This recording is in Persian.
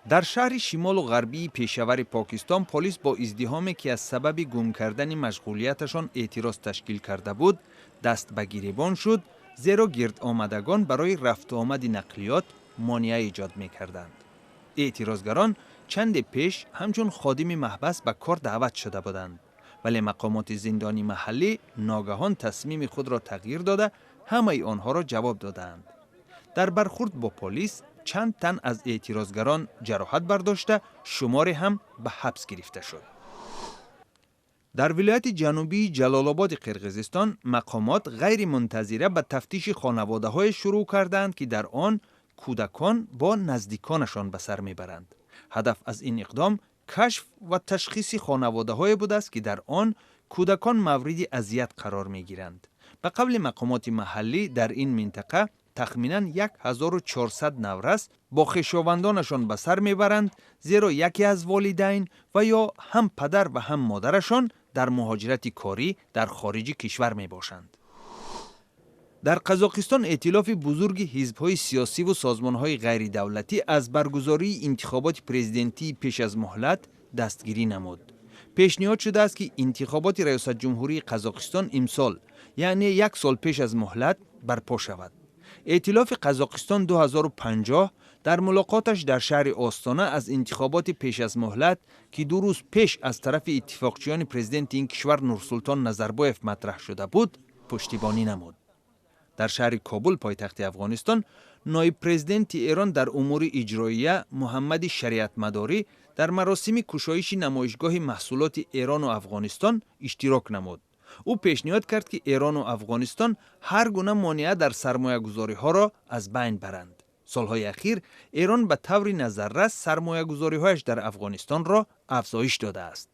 در شهر شمال و غربی پیشور پاکستان پلیس با ازدحامی که از سبب گم کردن مشغولیتشان اعتراض تشکیل کرده بود دست به گریبان شد، زیرا گرد آمدگان برای رفت و آمد نقلیات مانع ایجاد می کردند. اعتراضگران چند پیش همچون خادم محبس به کار دعوت شده بودند، ولی مقامات زندانی محلی ناگهان تصمیم خود را تغییر داده همه آنها را جواب دادند. در برخورد با پلیس چند تن از اعتراضگران جراحت برداشته، شماری هم به حبس گرفته شد. در ولایت جنوبی جلال آباد قرقیزستان مقامات غیر منتظره به تفتیش خانواده‌های شروع کردند که در آن کودکان با نزدیکانشان به سر میبرند. هدف از این اقدام کشف و تشخیص خانواده‌های بوده است که در آن کودکان مورد اذیت قرار میگیرند. به قول مقامات محلی در این منطقه تخمیناً 1400 نورس با خویشاوندانشان به سر میبرند، زیرا یکی از والدین و یا هم پدر و هم مادرشان در مهاجرت کاری در خارج کشور می باشند. در قزاقستان ائتلاف بزرگ حزب‌های سیاسی و سازمان‌های غیر دولتی از برگزاری انتخابات پرزیدنتی پیش از مهلت دستگیری نمود. پیشنهاد شده است که انتخابات ریاست جمهوری قزاقستان امسال، یعنی 1 سال پیش از مهلت، برپا شود. ائتلاف قزاقستان 2050 در ملاقاتش در شهر آستانه از انتخابات پیش از مهلت که 2 روز پیش از طرف اتفاقچیان پرزیدنت این کشور نورسلطان نظربایف مطرح شده بود، پشتیبانی نمود. در شهر کابل پایتخت افغانستان، نایب پرزیدنت ایران در امور اجراییه محمد شریعت مداری در مراسم گشایش نمایشگاه محصولات ایران و افغانستان اشتراک نمود. او پیشنهاد کرد که ایران و افغانستان هر گونه مانع در سرمایه گذاری ها را از بین برند. سالهای اخیر ایران به طور نظررس سرمایه گذاری هایش در افغانستان را افزایش داده است.